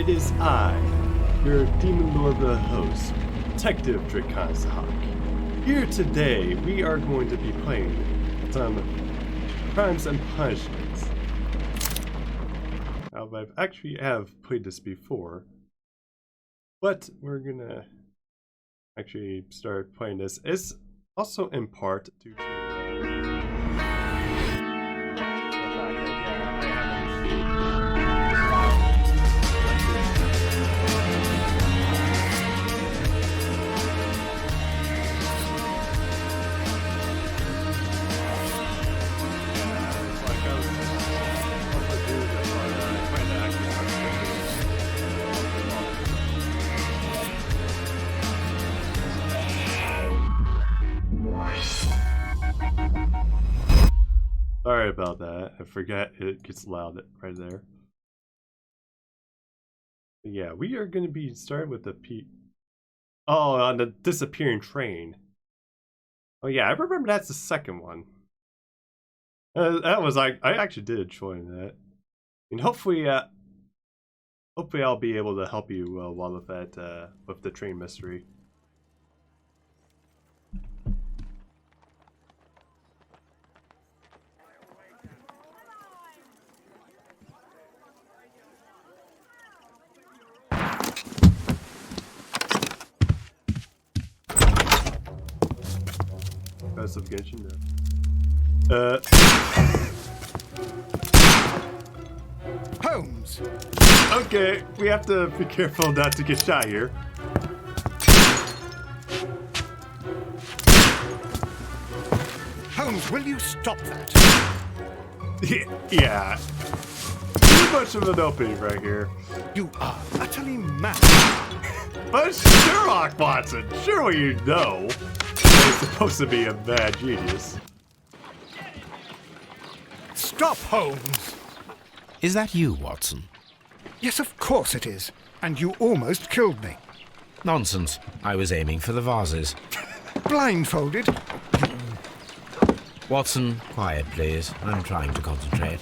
it is I, your Demon Lord host, Detective Draconshawk. Here today, we are going to be playing some Crimes and Punishments. Now, I've actually played this before, but we're gonna actually start playing this. It's also in part due to Sorry about that. I forget it gets loud right there. Yeah, we are going to be starting with the on the disappearing train. Oh yeah, I remember that's the second one. That was I actually did enjoy that, and hopefully I'll be able to help you while with that with the train mystery. Of Genshin, Holmes! Okay, we have to be careful not to get shot here. Holmes, will you stop that? Yeah. Too much of an opening right here. You are utterly mad. But it's Sherlock Watson! Surely you know. He's supposed to be a mad genius. Stop, Holmes! Is that you, Watson? Yes, of course it is. And you almost killed me. Nonsense. I was aiming for the vases. Blindfolded? Watson, quiet, please. I'm trying to concentrate.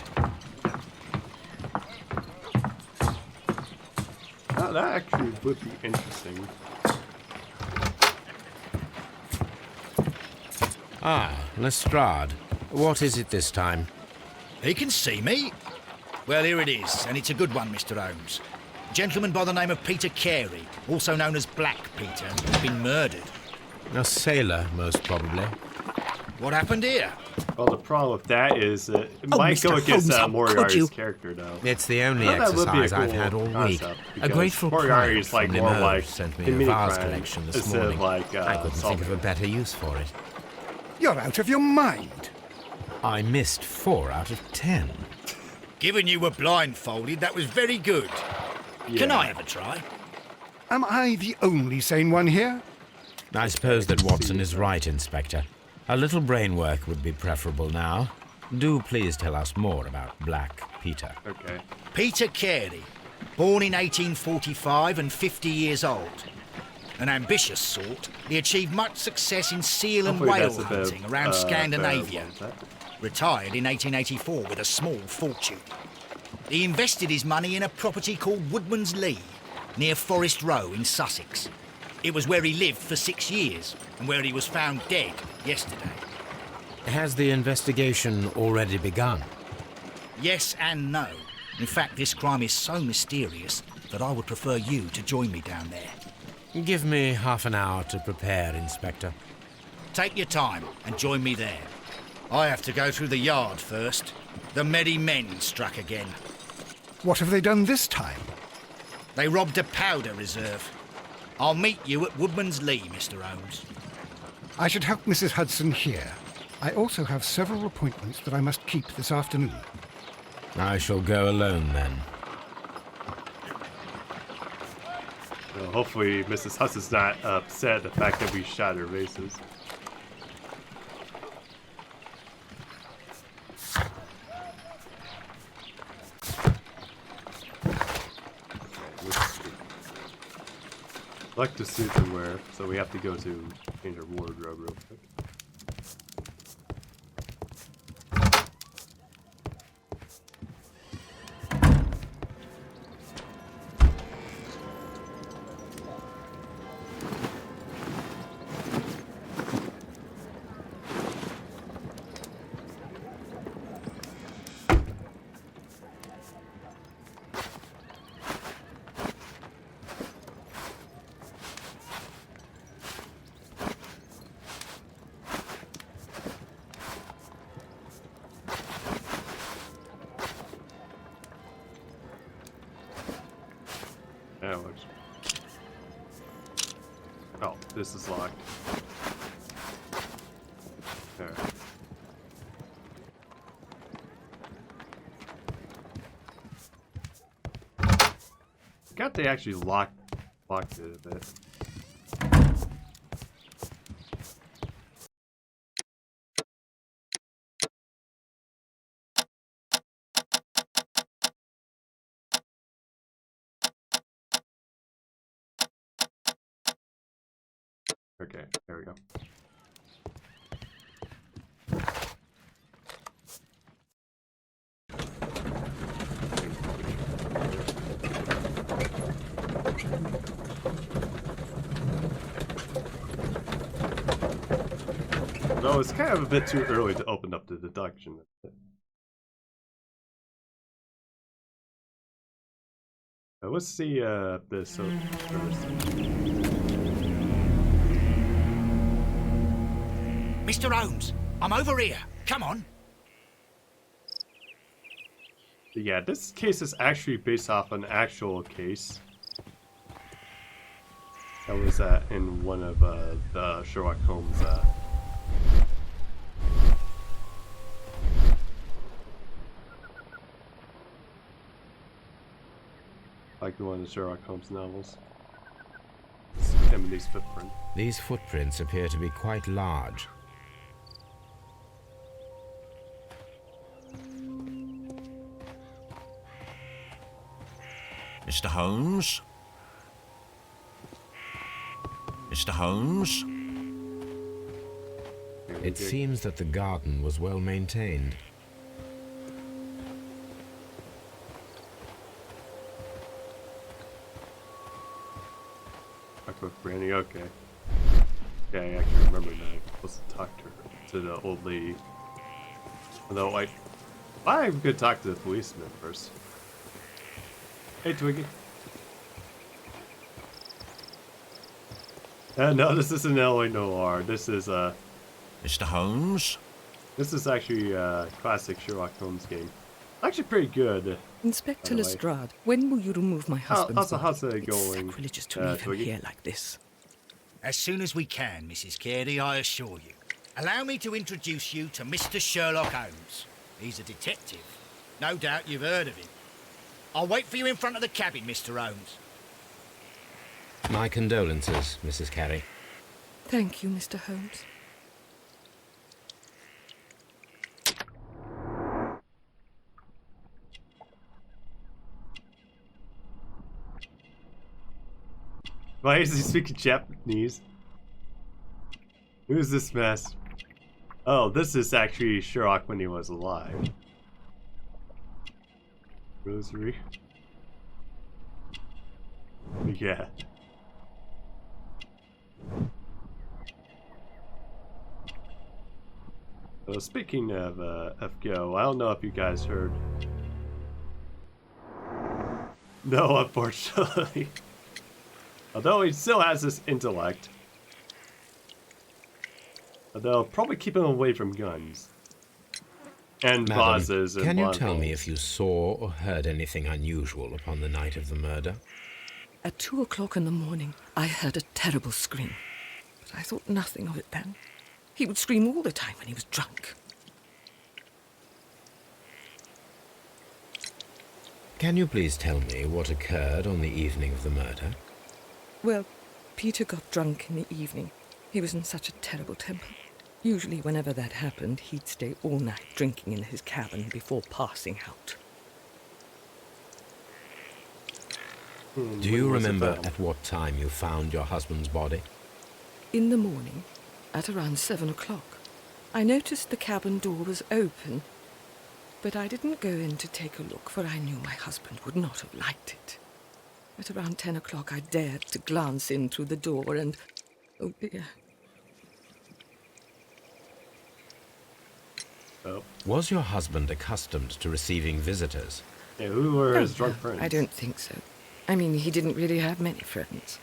Oh, that actually would be interesting. Ah, Lestrade. What is it this time? He can see me. Well, here it is, and it's a good one, Mr. Holmes. A gentleman by the name of Peter Carey, also known as Black Peter, has been murdered. A sailor, most probably. What happened here? Well, the problem with that is it might go Mr. against Holmes, how Moriarty's could you? character, though. It's the only Well, that would be a exercise I've cool had all week. concept, A because grateful Moriarty's client like from more Limoges like sent a me a mini vase crime collection this instead of morning. like I couldn't think of solving a better use for it. You're out of your mind. I missed 4 out of 10. Given you were blindfolded, that was very good. Yeah. Can I have a try? Am I the only sane one here? I suppose that Watson is right, Inspector. A little brain work would be preferable now. Do please tell us more about Black Peter. Okay. Peter Carey, born in 1845 and 50 years old. An ambitious sort, he achieved much success in seal and Hopefully whale that's a bit, hunting around Scandinavia. better. Retired in 1884 with a small fortune. He invested his money in a property called Woodman's Lee, near Forest Row in Sussex. It was where he lived for 6 years, and where he was found dead yesterday. Has the investigation already begun? Yes and no. In fact, this crime is so mysterious that I would prefer you to join me down there. Give me half an hour to prepare, Inspector. Take your time and join me there. I have to go through the yard first. The Merry Men struck again. What have they done this time? They robbed a powder reserve. I'll meet you at Woodman's Lee, Mr. Holmes. I should help Mrs. Hudson here. I also have several appointments that I must keep this afternoon. I shall go alone then. Well, hopefully Mrs. Hudson's not upset at the fact that we shot her vases. Select the suit to wear, so we have to go to change our wardrobe real quick. this is locked. There. Forgot they actually locked it a bit. Okay, there we go. No, it's kind of a bit too early to open up the deduction. Let's see this first. Mr. Holmes, I'm over here. Come on. Yeah, this case is actually based off an actual case. That was in one of the Sherlock Holmes. Like one of the Sherlock Holmes novels. It's him and these footprints. These footprints appear to be quite large. Mr. Holmes? Mr. Holmes? It seems that the garden was well maintained. With Brandy, okay. Yeah, I actually remember that. I'm supposed to talk to her, to the old lady. Although, like, I'm gonna talk to the policeman first. Hey, Twiggy. No, this isn't LA Noir. This is Mr. Holmes? This is actually a classic Sherlock Holmes game. Actually, pretty good. Inspector Lestrade, when will you remove my husband's body? How's it It's going? sacrilegious to leave him Twiggy? here like this. As soon as we can, Mrs. Carey, I assure you. Allow me to introduce you to Mr. Sherlock Holmes. He's a detective. No doubt you've heard of him. I'll wait for you in front of the cabin, Mr. Holmes. My condolences, Mrs. Carey. Thank you, Mr. Holmes. Why is he speaking Japanese? Who's this mess? Oh, this is actually Sherlock when he was alive. Rosary. Yeah. So speaking of FGO, I don't know if you guys heard. No, unfortunately. Although he still has this intellect. They'll probably keep him away from guns. And vases and can you tell me bottles. if you saw or heard anything unusual upon the night of the murder? At 2 o'clock in the morning, I heard a terrible scream. But I thought nothing of it then. He would scream all the time when he was drunk. Can you please tell me what occurred on the evening of the murder? Well, Peter got drunk in the evening. He was in such a terrible temper. Usually whenever that happened, he'd stay all night drinking in his cabin before passing out. Do you remember at what time you found your husband's body? In the morning, at around 7 o'clock, I noticed the cabin door was open, but I didn't go in to take a look, for I knew my husband would not have liked it. At around 10 o'clock, I dared to glance in through the door and... oh dear. Oh. Was your husband accustomed to receiving visitors? Yeah, who were his Oh, drunk no, friends? I don't think so. I mean, he didn't really have many friends.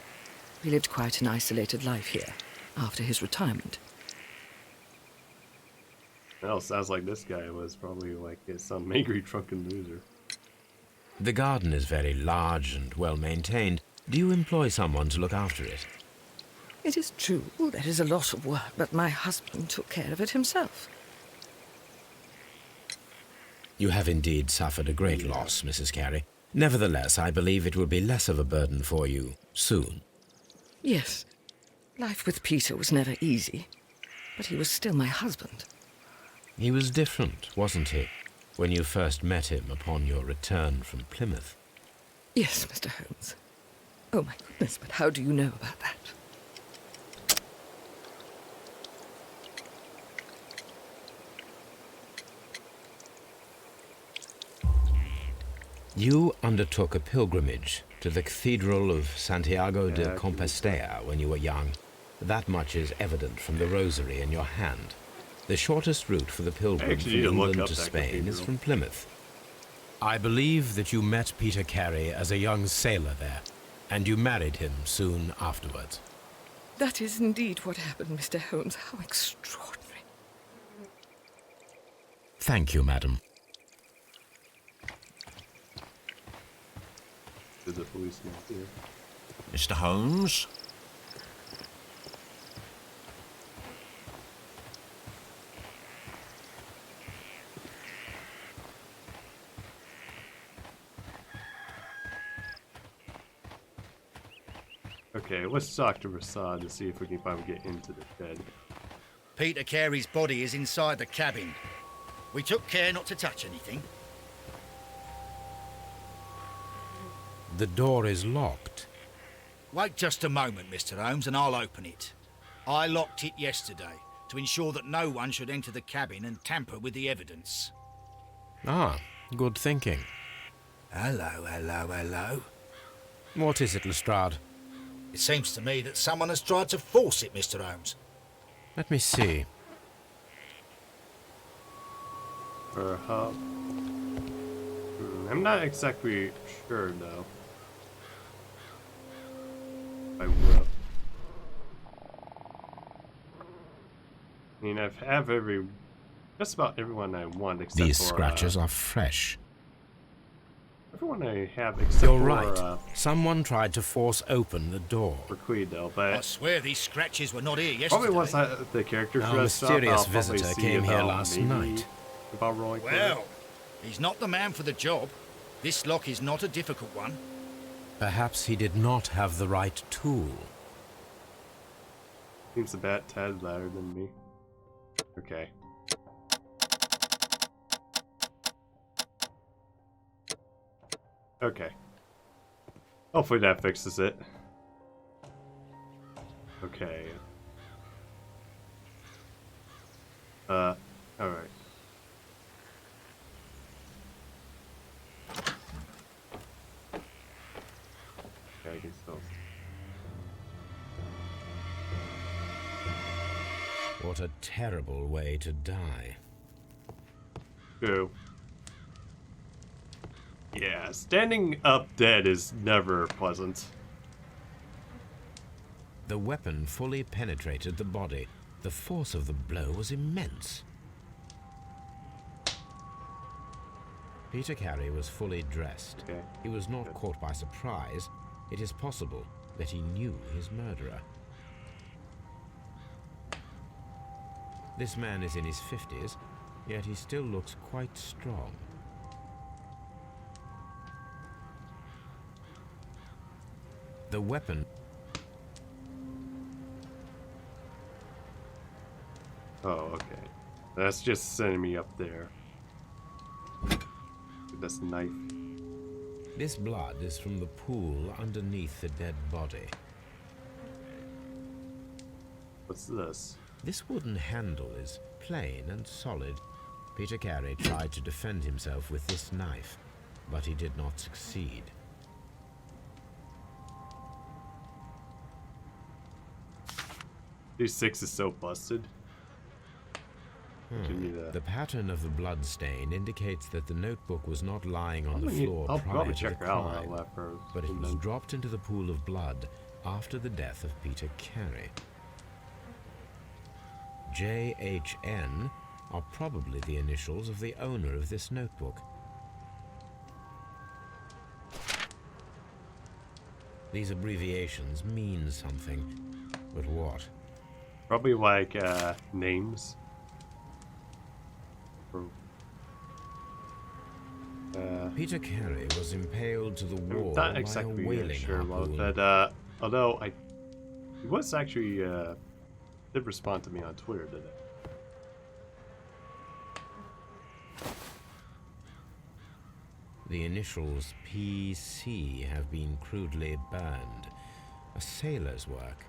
He lived quite an isolated life here, after his retirement. Well, sounds like this guy was probably like some angry drunken loser. The garden is very large and well maintained. Do you employ someone to look after it? It is true, there is a lot of work, but my husband took care of it himself. You have indeed suffered a great loss, Mrs. Carey. Nevertheless, I believe it will be less of a burden for you soon. Yes, life with Peter was never easy, but he was still my husband. He was different, wasn't he, when you first met him upon your return from Plymouth? Yes, Mr. Holmes. Oh my goodness, but how do you know about that? You undertook a pilgrimage to the Cathedral of Santiago de Compostela when you were young. That much is evident from the rosary in your hand. The shortest route for the pilgrim from England to Spain is from Plymouth. I believe that you met Peter Carey as a young sailor there, and you married him soon afterwards. That is indeed what happened, Mr. Holmes. How extraordinary. Thank you, madam. There's a policeman here. Mr. Holmes? Okay, let's talk to Rasad to see if we can finally get into the bed. Peter Carey's body is inside the cabin. We took care not to touch anything. The door is locked. Wait just a moment, Mr. Holmes, and I'll open it. I locked it yesterday to ensure that no one should enter the cabin and tamper with the evidence. Ah, good thinking. Hello, hello, hello. What is it, Lestrade? It seems to me that someone has tried to force it, Mr. Holmes. Let me see. Perhaps. I'm not exactly sure though. I will. I mean, I have just about everyone I want except These for scratches are fresh. everyone I have except You're for right. Someone tried to force open the door. for Queed though, I but swear these scratches were not here yesterday. probably once the character Our dressed up, mysterious I'll probably visitor see came here about last maybe night. About rolling for it. Well, he's not the man for the job. This lock is not a difficult one. Perhaps he did not have the right tool. Seems a bad tad louder than me. Okay. Okay. Hopefully that fixes it. Okay. Alright. Okay, I can still. What a terrible way to die. True. Yeah, standing up dead is never pleasant. The weapon fully penetrated the body. The force of the blow was immense. Peter Carey was fully dressed. Okay. He was not caught by surprise. It is possible that he knew his murderer. This man is in his 50s, yet he still looks quite strong. The weapon... Oh, okay. That's just sending me up there. This knife. This blood is from the pool underneath the dead body. What's this? This wooden handle is plain and solid. Peter Carey tried to defend himself with this knife, but he did not succeed. D6 is so busted. Give me that. The pattern of the blood stain indicates that the notebook was not lying on the floor I'll prior probably to check the her out crime, when I left her. but it was dropped into the pool of blood after the death of Peter Carey. JHN are probably the initials of the owner of this notebook. These abbreviations mean something. But what? Probably like names. Or, Peter Carey was impaled to the I'm wall not by a exactly whaling sure about harpoon. that. Although he was actually did respond to me on Twitter today. The initials PC have been crudely burned. A sailor's work.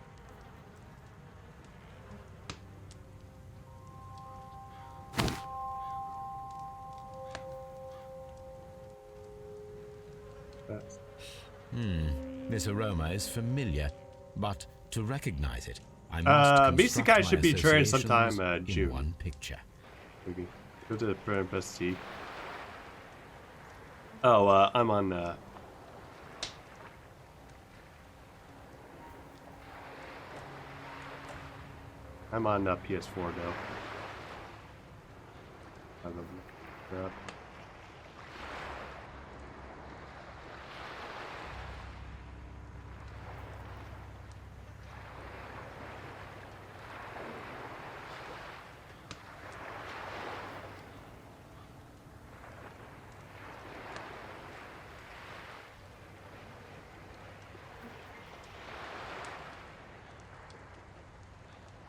That's, This aroma is familiar, but to recognize it, I must construct Misukai my should be turned sometime associations in June. one picture. maybe go to the press C. Oh, I'm on. I'm on PS4 though. I love it.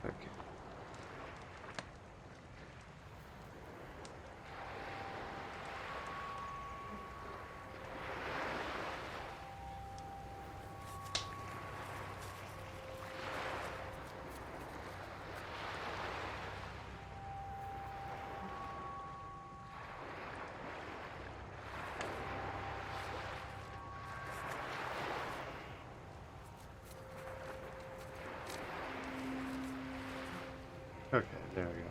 Okay. Okay, there we go.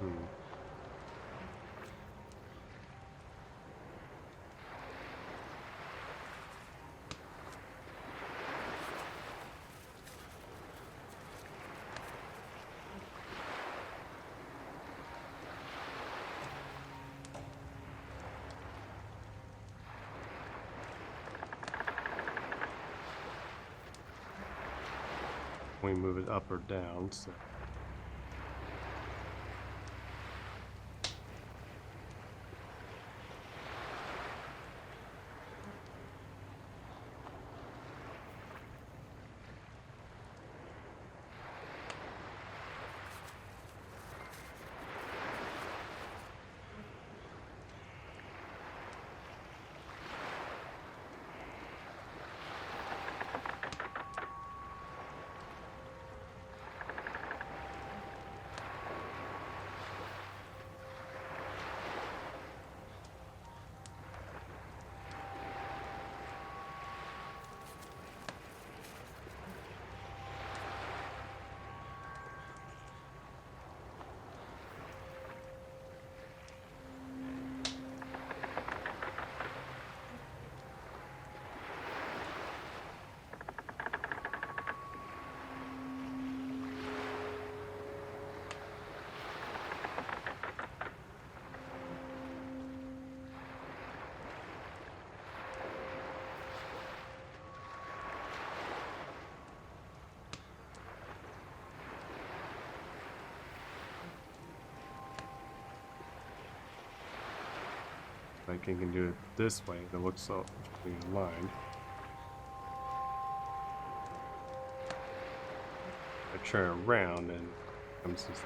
Hmm. We move it up or down, so. I can do it this way. That looks so aligned. I turn around and comes this.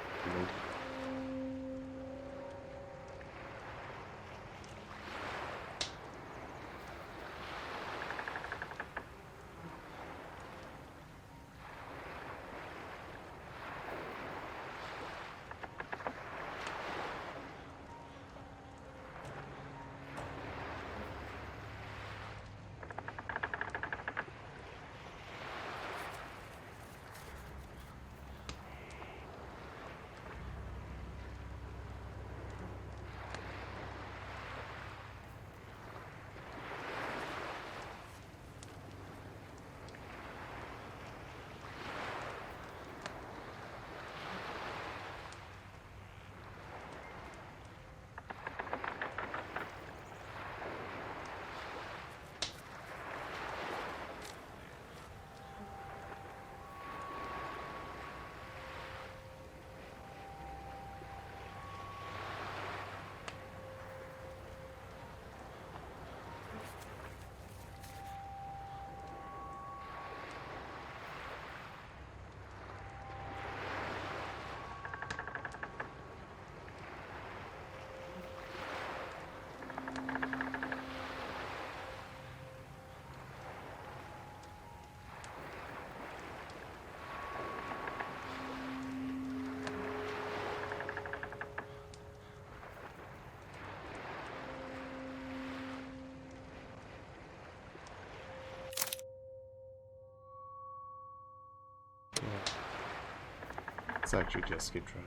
Let's actually just keep trying.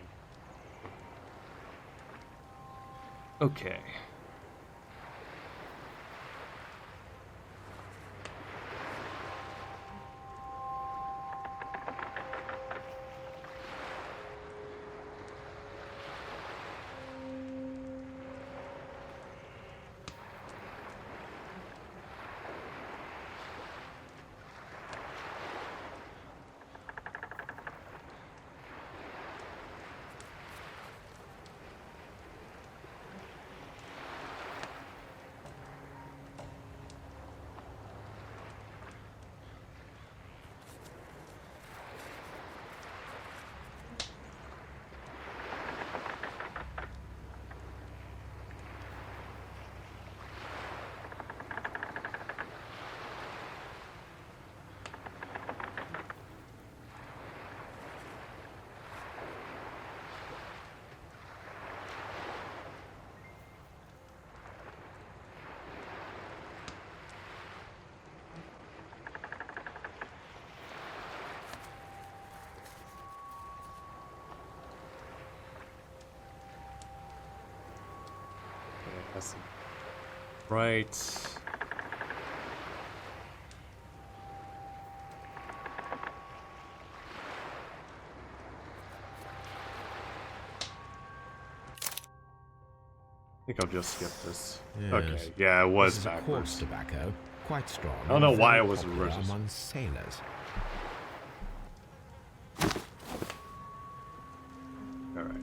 Okay. That's right. I think I'll just skip this. Yes. Okay, yeah, it was This is a quartz backwards. tobacco, quite strong. I don't know and why very it was popular reversed. among sailors. Alright.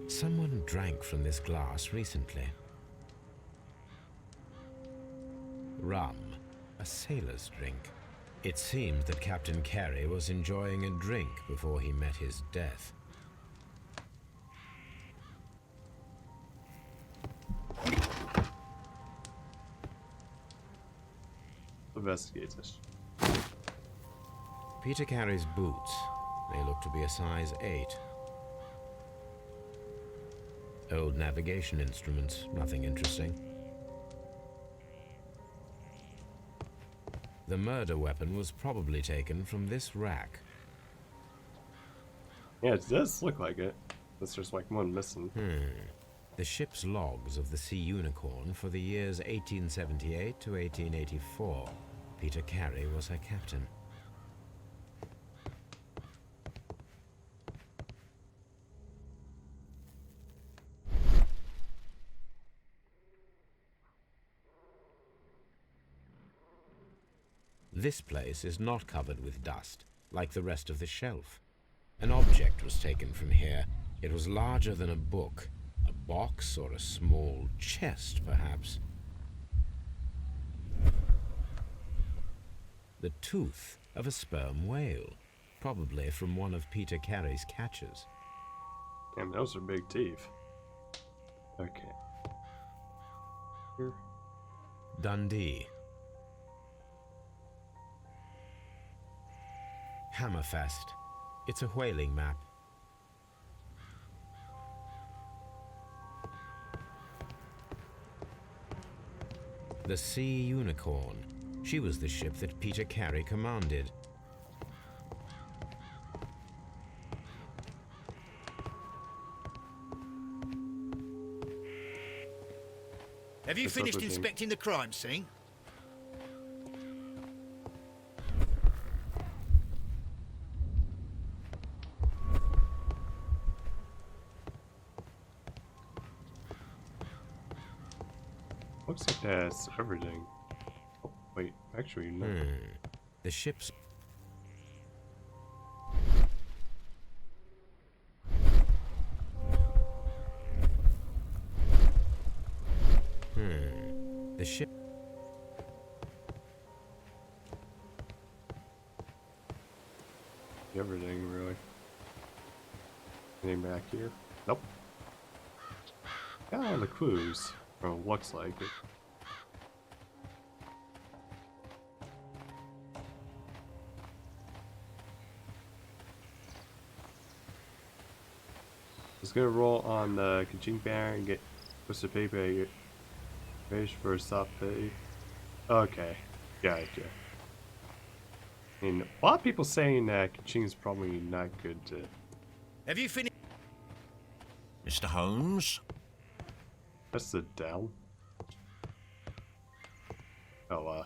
Someone drank from this glass recently. Rum, a sailor's drink. It seemed that Captain Carey was enjoying a drink before he met his death. Investigate this. Peter Carey's boots. They look to be a size 8. Old navigation instruments, nothing interesting. The murder weapon was probably taken from this rack. Yeah, it does look like it. There's just like one missing. The ship's logs of the Sea Unicorn for the years 1878 to 1884. Peter Carey was her captain. This place is not covered with dust, like the rest of the shelf. An object was taken from here. It was larger than a book. A box or a small chest, perhaps. The tooth of a sperm whale, probably from one of Peter Carey's catches. Damn, those are big teeth. Okay. Here. Dundee. Hammerfest. It's a whaling map. The Sea Unicorn. She was the ship that Peter Carey commanded. Have you That's finished everything. inspecting the crime scene? Looks like that's everything. Oh, wait, actually, no. The ship's... The ship... Everything, really. Anything back here? Nope. Got all the clues. Or it looks like it. Just gonna roll on the Kaching banner and get what's the paper page for a soft pay. Okay, gotcha. I mean, a lot of people saying that Kaching is probably not good to. Have you finished? Mr. Holmes? That's the down. Oh,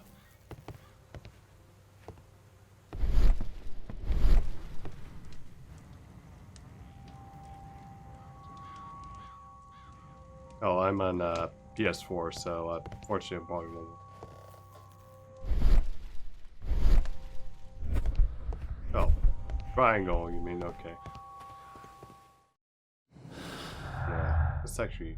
Oh, I'm on PS4, so fortunately I probably won't. Oh, triangle, you mean? Okay. Yeah, it's actually.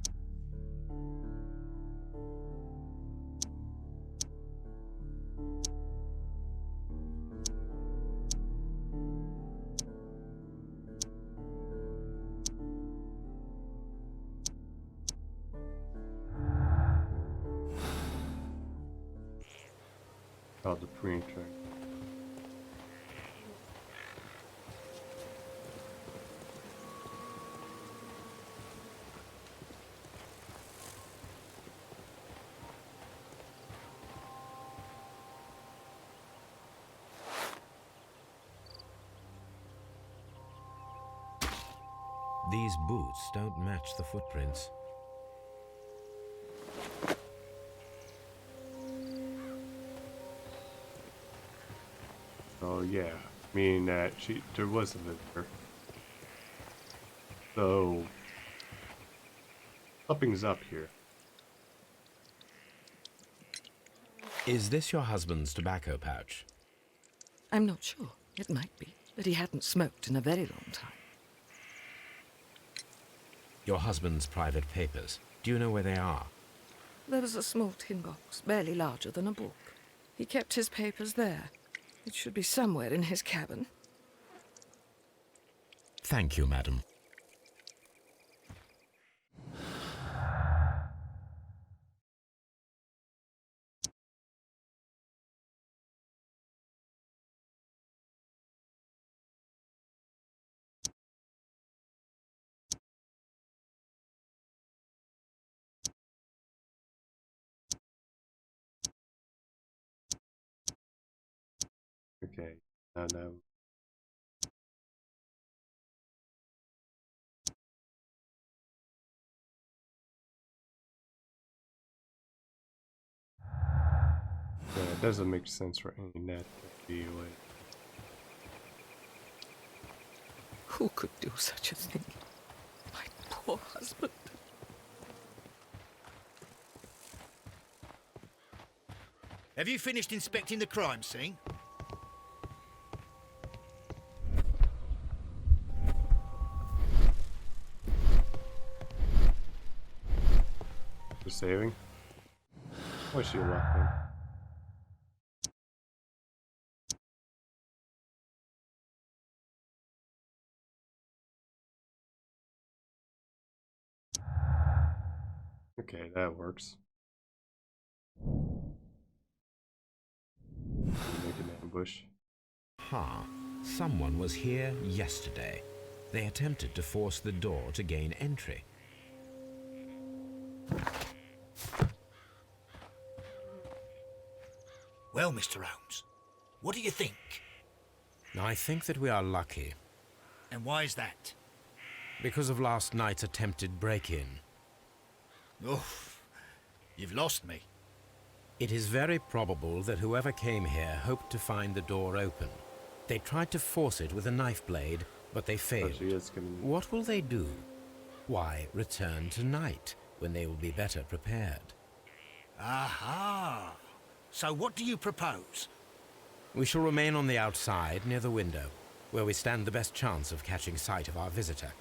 Oh, the printer. These boots don't match the footprints. Oh yeah, meaning that there was a visitor. So something's up here. Is this your husband's tobacco pouch? I'm not sure. It might be, but he hadn't smoked in a very long time. Your husband's private papers. Do you know where they are? There was a small tin box, barely larger than a book. He kept his papers there. It should be somewhere in his cabin. Thank you, madam. Okay, now. Yeah, it doesn't make sense for any net to be away. Who could do such a thing? My poor husband. Have you finished inspecting the crime scene? For saving? Wish you luck, man. Okay, that works. Make an ambush. Ha! Someone was here yesterday. They attempted to force the door to gain entry. Well, Mr. Holmes, what do you think? I think that we are lucky And why is that? because of last night's attempted break-in. Oh, you've lost me. It is very probable that whoever came here hoped to find the door open. They tried to force it with a knife blade, but they failed. Actually, it's gonna be... What will they do? Why, return tonight, when they will be better prepared. Aha! So what do you propose? We shall remain on the outside, near the window, where we stand the best chance of catching sight of our visitor.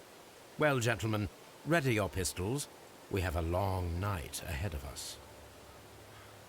Well, gentlemen, ready your pistols. We have a long night ahead of us.